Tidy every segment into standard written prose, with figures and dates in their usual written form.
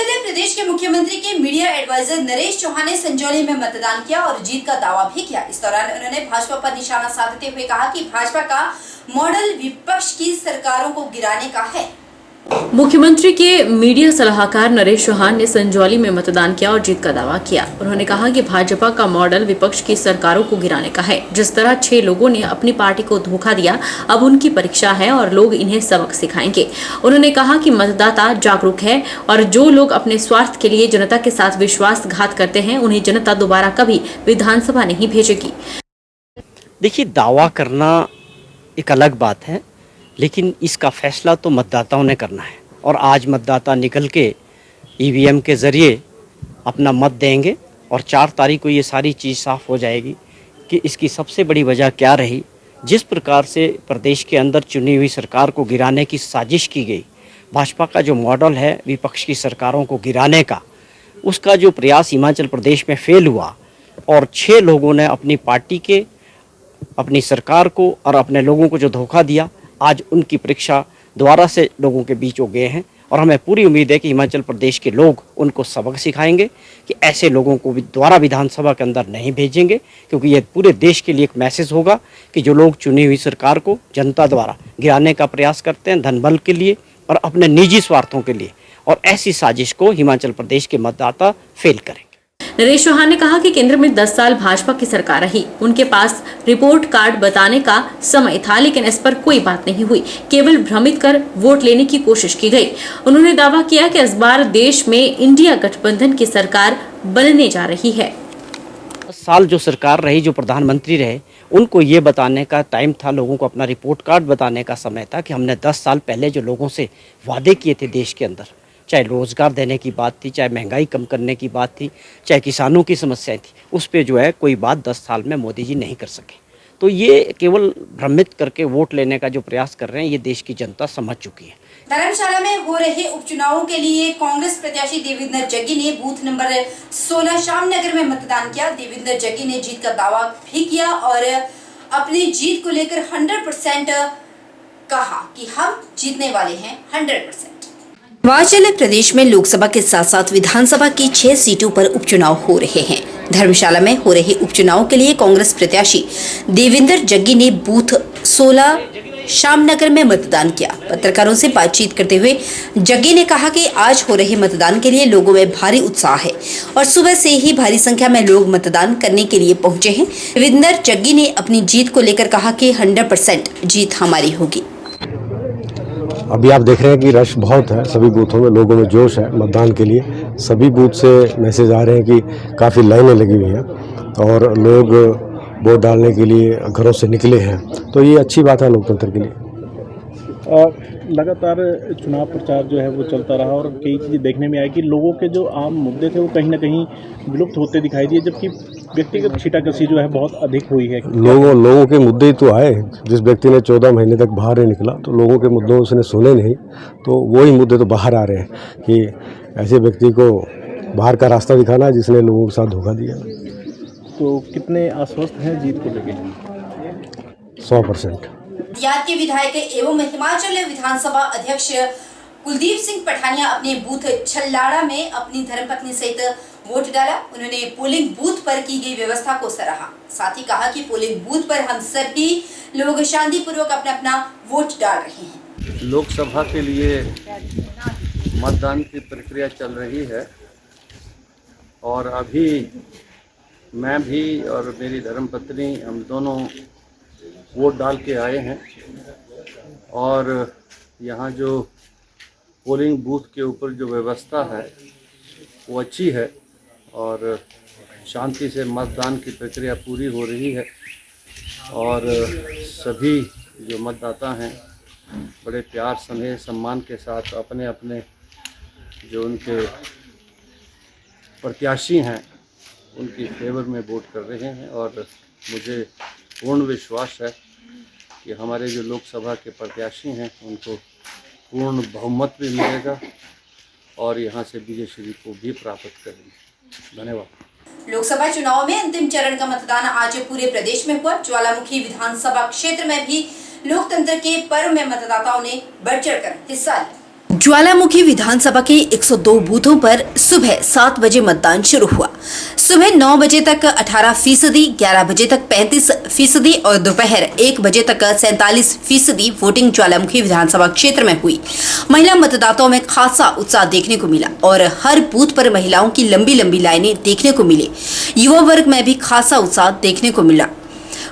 हिमाचल प्रदेश के मुख्यमंत्री के मीडिया एडवाइजर नरेश चौहान ने संजौली में मतदान किया और जीत का दावा भी किया। इस दौरान उन्होंने भाजपा पर निशाना साधते हुए कहा कि भाजपा का मॉडल विपक्ष की सरकारों को गिराने का है। मुख्यमंत्री के मीडिया सलाहकार नरेश चौहान ने संजौली में मतदान किया और जीत का दावा किया। उन्होंने कहा कि भाजपा का मॉडल विपक्ष की सरकारों को गिराने का है। जिस तरह 6 लोगों ने अपनी पार्टी को धोखा दिया, अब उनकी परीक्षा है और लोग इन्हें सबक सिखाएंगे। उन्होंने कहा कि मतदाता जागरूक है और जो लोग अपने स्वार्थ के लिए जनता के साथ विश्वासघात करते हैं, उन्हें जनता दोबारा कभी विधानसभा नहीं भेजेगी। देखिए, दावा करना एक अलग बात है, लेकिन इसका फैसला तो मतदाताओं ने करना है और आज मतदाता निकल के ईवीएम के ज़रिए अपना मत देंगे और 4 तारीख को ये सारी चीज़ साफ़ हो जाएगी कि इसकी सबसे बड़ी वजह क्या रही। जिस प्रकार से प्रदेश के अंदर चुनी हुई सरकार को गिराने की साजिश की गई, भाजपा का जो मॉडल है विपक्ष की सरकारों को गिराने का, उसका जो प्रयास हिमाचल प्रदेश में फेल हुआ और 6 लोगों ने अपनी पार्टी के, अपनी सरकार को और अपने लोगों को जो धोखा दिया, आज उनकी परीक्षा दोबारा से लोगों के बीच हो गए हैं और हमें पूरी उम्मीद है कि हिमाचल प्रदेश के लोग उनको सबक सिखाएंगे कि ऐसे लोगों को भी दोबारा विधानसभा के अंदर नहीं भेजेंगे, क्योंकि ये पूरे देश के लिए एक मैसेज होगा कि जो लोग चुनी हुई सरकार को जनता द्वारा गिराने का प्रयास करते हैं धन बल के लिए और अपने निजी स्वार्थों के लिए, और ऐसी साजिश को हिमाचल प्रदेश के मतदाता फेल करेंगे। नरेश चौहान ने कहा कि केंद्र में 10 साल भाजपा की सरकार रही, उनके पास रिपोर्ट कार्ड बताने का समय था, लेकिन इस पर कोई बात नहीं हुई, केवल भ्रमित कर वोट लेने की कोशिश की गई। उन्होंने दावा किया कि इस बार देश में इंडिया गठबंधन की सरकार बनने जा रही है। 10 साल जो सरकार रही, जो प्रधानमंत्री रहे, उनको ये बताने का टाइम था, लोगों को अपना रिपोर्ट कार्ड बताने का समय था कि हमने 10 साल पहले जो लोगों से वादे किए थे देश के अंदर, चाहे रोज़गार देने की बात थी, चाहे महंगाई कम करने की बात थी, चाहे किसानों की समस्याएं थी, उस पे जो है कोई बात 10 साल में मोदी जी नहीं कर सके। तो ये केवल भ्रमित करके वोट लेने का जो प्रयास कर रहे हैं, ये देश की जनता समझ चुकी है। धर्मशाला में हो रहे उपचुनावों के लिए कांग्रेस प्रत्याशी देवेंद्र जग्गी ने बूथ नंबर 16 श्यामनगर में मतदान किया। देवेंद्र जग्गी ने जीत का दावा भी किया और अपनी जीत को लेकर 100% कहा कि हम जीतने वाले हैं 100%। हिमाचल प्रदेश में लोकसभा के साथ साथ विधानसभा की 6 सीटों पर उपचुनाव हो रहे हैं। धर्मशाला में हो रहे उपचुनाव के लिए कांग्रेस प्रत्याशी देवेंद्र जग्गी ने बूथ 16 श्यामनगर में मतदान किया। पत्रकारों से बातचीत करते हुए जग्गी ने कहा कि आज हो रहे मतदान के लिए लोगों में भारी उत्साह है और सुबह से ही भारी संख्या में लोग मतदान करने के लिए पहुंचे हैं। देवेंद्र जग्गी ने अपनी जीत को लेकर कहा कि 100% जीत हमारी होगी। अभी आप देख रहे हैं कि रश बहुत है, सभी बूथों में लोगों में जोश है मतदान के लिए। सभी बूथ से मैसेज आ रहे हैं कि काफ़ी लाइनें लगी हुई हैं और लोग वोट डालने के लिए घरों से निकले हैं, तो ये अच्छी बात है लोकतंत्र के लिए। लगातार चुनाव प्रचार जो है वो चलता रहा और कई चीज़ें देखने में आई कि लोगों के जो आम मुद्दे थे वो कहीं ना कहीं विलुप्त होते दिखाई दिए, जबकि व्यक्तिगत छीटाकशी जो है बहुत अधिक हुई है। लोगों के मुद्दे ही तो आए। जिस व्यक्ति ने 14 महीने तक बाहर नहीं निकला, तो लोगों के मुद्दों उसने सुने नहीं, तो वही मुद्दे तो बाहर आ रहे हैं कि ऐसे व्यक्ति को बाहर का रास्ता दिखाना है जिसने लोगों के साथ धोखा दिया। तो कितने आश्वस्त हैं जीत को लेकर? 100%। दियाद के विधायक एवं हिमाचल विधानसभा अध्यक्ष कुलदीप सिंह पठानिया अपने बूथ छल्लाड़ा में अपनी धर्मपत्नी सहित वोट डाला। उन्होंने पोलिंग बूथ पर की गई व्यवस्था को सराहा, साथ ही कहा कि पोलिंग बूथ पर हम सभी लोग शांतिपूर्वक अपना वोट डाल रहे हैं। लोकसभा के लिए मतदान की प्रक्रिया चल रही है और अभी मैं भी और मेरी धर्मपत्नी हम दोनों वोट डाल के आए हैं और यहाँ जो पोलिंग बूथ के ऊपर जो व्यवस्था है वो अच्छी है और शांति से मतदान की प्रक्रिया पूरी हो रही है और सभी जो मतदाता हैं बड़े प्यार स्नेह सम्मान के साथ अपने अपने जो उनके प्रत्याशी हैं उनकी फेवर में वोट कर रहे हैं और मुझे पूर्ण विश्वास है कि हमारे जो लोकसभा के प्रत्याशी हैं उनको पूर्ण बहुमत भी मिलेगा और यहाँ से विजय श्री को भी प्राप्त करेंगे। धन्यवाद। लोकसभा चुनाव में अंतिम चरण का मतदान आज पूरे प्रदेश में हुआ। ज्वालामुखी विधानसभा क्षेत्र में भी लोकतंत्र के पर्व में मतदाताओं ने बढ़ चढ़कर हिस्सा लिया। ज्वालामुखी विधानसभा के 102 बूथों पर सुबह 7 बजे मतदान शुरू हुआ। सुबह 9 बजे तक 18%, 11 बजे तक 35% और दोपहर 1 बजे तक 47% वोटिंग ज्वालामुखी विधानसभा क्षेत्र में हुई। महिला मतदाताओं में खासा उत्साह देखने को मिला और हर बूथ पर महिलाओं की लंबी लंबी लाइनें देखने को मिली। युवा वर्ग में भी खासा उत्साह देखने को मिला।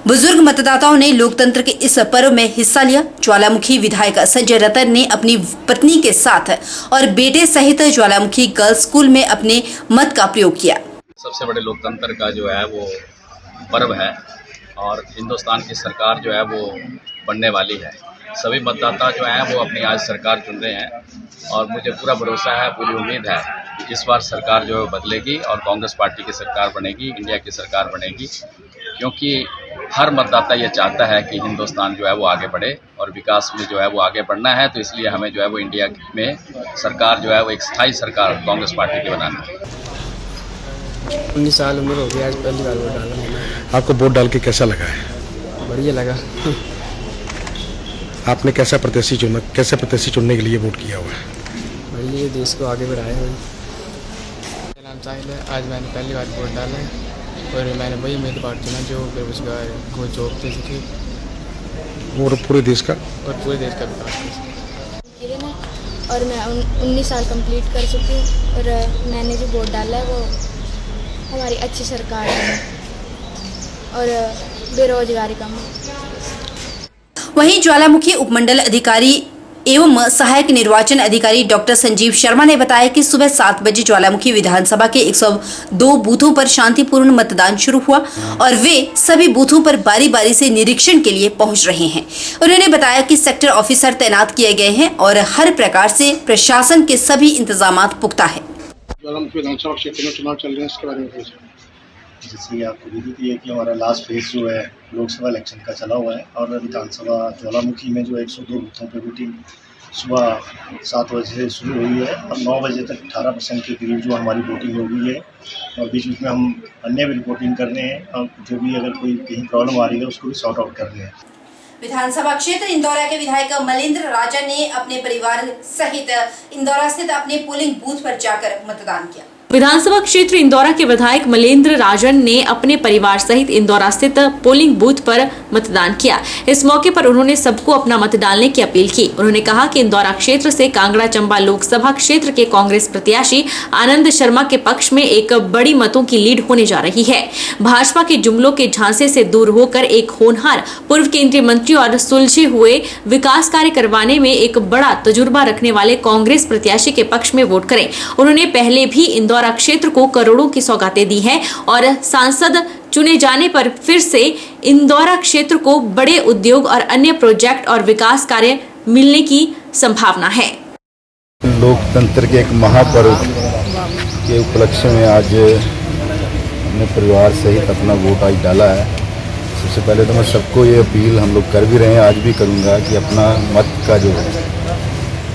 बुजुर्ग मतदाताओं ने लोकतंत्र के इस पर्व में हिस्सा लिया। ज्वालामुखी विधायक संजय रतन ने अपनी पत्नी के साथ और बेटे सहित ज्वालामुखी गर्ल्स स्कूल में अपने मत का प्रयोग किया। सबसे बड़े लोकतंत्र का जो है वो पर्व है और हिंदुस्तान की सरकार जो है वो बनने वाली है। सभी मतदाता जो हैं वो अपनी आज सरकार चुन रहे हैं और मुझे पूरा भरोसा है, पूरी उम्मीद है कि इस बार सरकार जो है बदलेगी और कांग्रेस पार्टी की सरकार बनेगी, इंडिया की सरकार बनेगी, क्योंकि हर मतदाता ये चाहता है कि हिंदुस्तान जो है वो आगे बढ़े और विकास में जो है वो आगे बढ़ना है। तो इसलिए हमें जो है वो इंडिया में सरकार जो है वो एक स्थायी सरकार कांग्रेस पार्टी की बनानी है। 19 साल उम्र हो गई, आज पहली बार वोट डाला मैंने। आपको वोट डाल के कैसा लगा है? बढ़िया लगा। आपने कैसा प्रत्याशी चुना, कैसे प्रत्याशी चुनने के लिए वोट किया हुआ है? बढ़िया, देश को आगे बढ़ाया है। मेरा नाम साहिल है। आज मैंने पहली बार वोट डाला है और मैंने वही उम्मीदवार चुना जो बेरोजगार को जॉब दे सके और पूरे देश का विकास कर सके। किरण है और मैं 19 साल कंप्लीट कर चुकी हूँ और मैंने जो वोट डाला है वो हमारी अच्छी सरकार है और बेरोजगारी कम है। वहीं ज्वालामुखी उपमंडल अधिकारी एवं सहायक निर्वाचन अधिकारी डॉक्टर संजीव शर्मा ने बताया कि सुबह 7 बजे ज्वालामुखी विधानसभा के 102 बूथों पर शांतिपूर्ण मतदान शुरू हुआ और वे सभी बूथों पर बारी बारी से निरीक्षण के लिए पहुंच रहे हैं। उन्होंने बताया कि सेक्टर ऑफिसर तैनात किए गए हैं और हर प्रकार से प्रशासन के सभी इंतजामात पुख्ता है। ज्वालामुखी विधानसभा क्षेत्र में चुनाव चल रहे हैं, इसके बारे में जैसे आपको विदित है कि हमारा लास्ट फेज जो है लोकसभा इलेक्शन का चला हुआ है और विधानसभा ज्वालामुखी में जो 102 बूथों पर वोटिंग सुबह 7 बजे से शुरू हुई है और 9 बजे तक 18% के करीब जो हमारी वोटिंग हो गई है और बीच बीच में हम अन्य भी रिपोर्टिंग कर रहे हैं और जो भी अगर कोई कहीं प्रॉब्लम आ रही है उसको भी सॉर्ट आउट कर रहे हैं। विधानसभा क्षेत्र इंदौरा के विधायक मलेंद्र राजा ने अपने परिवार सहित इंदौरा स्थित अपने पोलिंग बूथ पर जाकर मतदान किया। विधानसभा क्षेत्र इंदौरा के विधायक मलेंद्र राजन ने अपने परिवार सहित इंदौरा स्थित पोलिंग बूथ पर मतदान किया। इस मौके पर उन्होंने सबको अपना मत डालने की अपील की। उन्होंने कहा कि इंदौरा क्षेत्र से कांगड़ा चंबा लोकसभा क्षेत्र के कांग्रेस प्रत्याशी आनंद शर्मा के पक्ष में एक बड़ी मतों की लीड होने जा रही है। भाजपा के जुमलों के झांसे से दूर होकर एक होनहार पूर्व केंद्रीय मंत्री और सुलझे हुए विकास कार्य करवाने में एक बड़ा तजुर्बा रखने वाले कांग्रेस प्रत्याशी के पक्ष में वोट करें। उन्होंने पहले भी इंदौरा क्षेत्र को करोड़ों की सौगातें दी हैं और सांसद चुने जाने पर फिर से इंदौरा क्षेत्र को बड़े उद्योग और अन्य प्रोजेक्ट और विकास कार्य मिलने की संभावना है। लोकतंत्र के एक महापर्व के उपलक्ष्य में आज अपने परिवार सहित अपना वोट आज डाला है। सबसे पहले तो मैं सबको ये अपील हम लोग कर भी रहे हैं, आज भी करूँगा कि अपना मत का जो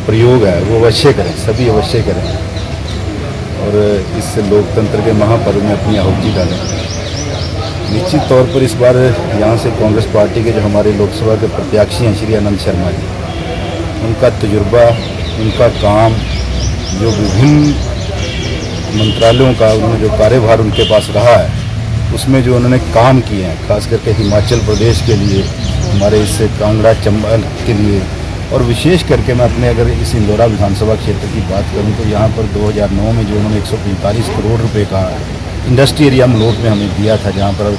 प्रयोग है वो अवश्य करें, सभी अवश्य करें और इस लोकतंत्र के महापर्व में अपनी आहुति डालें। निश्चित तौर पर इस बार यहाँ से कांग्रेस पार्टी के जो हमारे लोकसभा के प्रत्याशी हैं श्री आनंद शर्मा जी, उनका तजुर्बा, उनका काम, जो विभिन्न मंत्रालयों का उन्होंने जो कार्यभार उनके पास रहा है उसमें जो उन्होंने काम किए हैं, खास करके हिमाचल प्रदेश के लिए, हमारे इस कांगड़ा चंबा के लिए और विशेष करके मैं अपने अगर इस इंदौरा विधानसभा क्षेत्र की बात करूं तो यहाँ पर 2009 में जो उन्होंने 145 करोड़ रुपए का इंडस्ट्री एरिया मलोट में हमें दिया था, जहाँ पर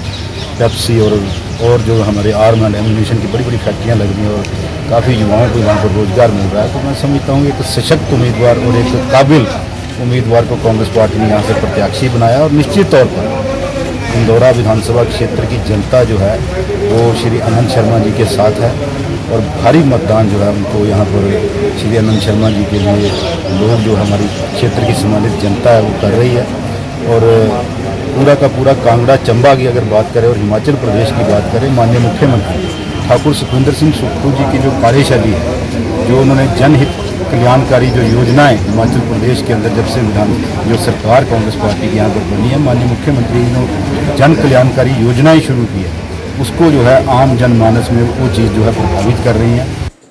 पेप्सी और जो हमारे आर्म एंड एम्यूनिशन की बड़ी बड़ी फैक्ट्रियाँ लग रही हैं और काफ़ी युवाओं को वहाँ पर रोजगार मिल रहा है। तो मैं समझता हूँ एक सशक्त उम्मीदवार और एक काबिल उम्मीदवार को कांग्रेस पार्टी ने यहाँ से प्रत्याशी बनाया और निश्चित तौर पर इंदौरा विधानसभा क्षेत्र की जनता जो है वो श्री आनंद शर्मा जी के साथ है और भारी मतदान जो है उनको यहाँ पर श्री आनंद शर्मा जी के लिए लोग जो हमारी क्षेत्र की सम्मानित जनता है वो कर रही है। और पूरा का पूरा कांगड़ा चंबा की अगर बात करें और हिमाचल प्रदेश की बात करें, माननीय मुख्यमंत्री ठाकुर सुखविंदर सिंह सुक्खू जी की जो कार्यशैली है, जो उन्होंने जनहित कल्याणकारी जो योजनाएं हिमाचल प्रदेश के अंदर जब से जो सरकार कांग्रेस पार्टी की यहाँ पर बनी है, माननीय मुख्यमंत्री ने जन कल्याणकारी योजनाएं शुरू की है, उसको जो है आम जनमानस में वो चीज़ जो है प्रभावित कर रही है।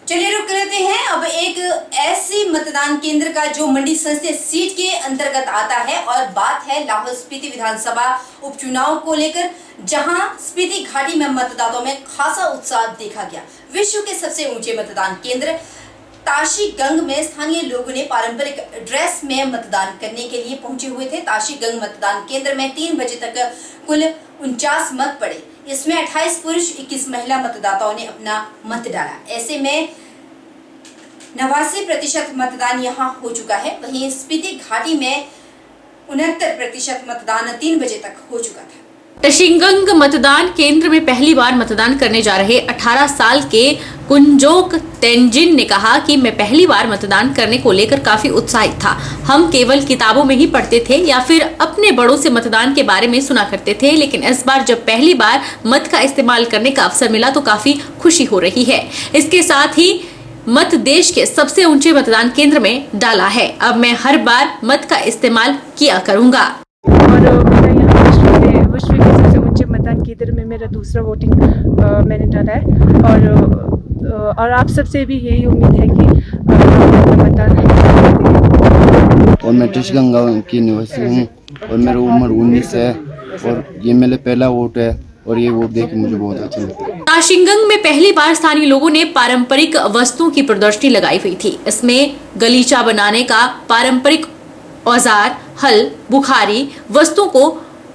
चलिए रुक लेते हैं अब एक ऐसी मतदान केंद्र का जो मंडी संसदीय सीट के अंतर्गत आता है और बात है लाहौल स्पीति विधानसभा उपचुनाव को लेकर, जहां स्पीति घाटी में मतदाताओं में खासा उत्साह देखा गया। विश्व के सबसे ऊंचे मतदान केंद्र ताशी गंग में स्थानीय लोगों ने पारंपरिक ड्रेस में मतदान करने के लिए पहुंचे हुए थे। ताशी गंग मतदान केंद्र में 3 बजे तक कुल 49 मत पड़े। इसमें 28 पुरुष 21 महिला मतदाताओं ने अपना मत डाला। ऐसे में 89% मतदान यहां हो चुका है। वहीं स्पीति घाटी में 69% मतदान 3 बजे तक हो चुका था। तशिंगंग मतदान केंद्र में पहली बार मतदान करने जा रहे 18 साल के कुंजोक तेंजिन ने कहा कि मैं पहली बार मतदान करने को लेकर काफी उत्साहित था। हम केवल किताबों में ही पढ़ते थे या फिर अपने बड़ों से मतदान के बारे में सुना करते थे, लेकिन इस बार जब पहली बार मत का इस्तेमाल करने का अवसर मिला तो काफी खुशी हो रही है। इसके साथ ही मत देश के सबसे ऊंचे मतदान केंद्र में डाला है। अब मैं हर बार मत का इस्तेमाल किया करूंगा। विश्व के सबसे ऊंचे मतदान केंद्र में मेरा दूसरा वोटिंग मैंने डाला है और आप सबसे भी यही उम्मीद है कि मतदान और मैं तशिंगंग की निवासी हूँ और मेरी उम्र 19 है और ये मेरा पहला वोट है और ये वोट देख के मुझे बहुत अच्छा लगता है। ताशिंगंग में पहली बार स्थानीय लोगों ने पारंपरिक वस्तुओं की प्रदर्शनी लगाई हुई थी। इसमें गलीचा बनाने का पारंपरिक औजार, हल, बुखारी वस्तुओं को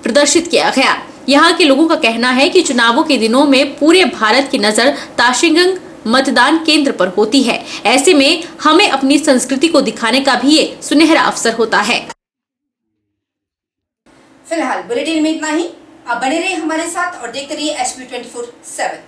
प्रदर्शित किया गया। यहाँ के लोगों का कहना है कि चुनावों के दिनों में पूरे भारत की नजर ताशिंगंग मतदान केंद्र पर होती है। ऐसे में हमें अपनी संस्कृति को दिखाने का भी ये सुनहरा अवसर होता है। फिलहाल बुलेटिन में इतना ही। आप बने रहिए हमारे साथ और देखते रहिए HP 24/7।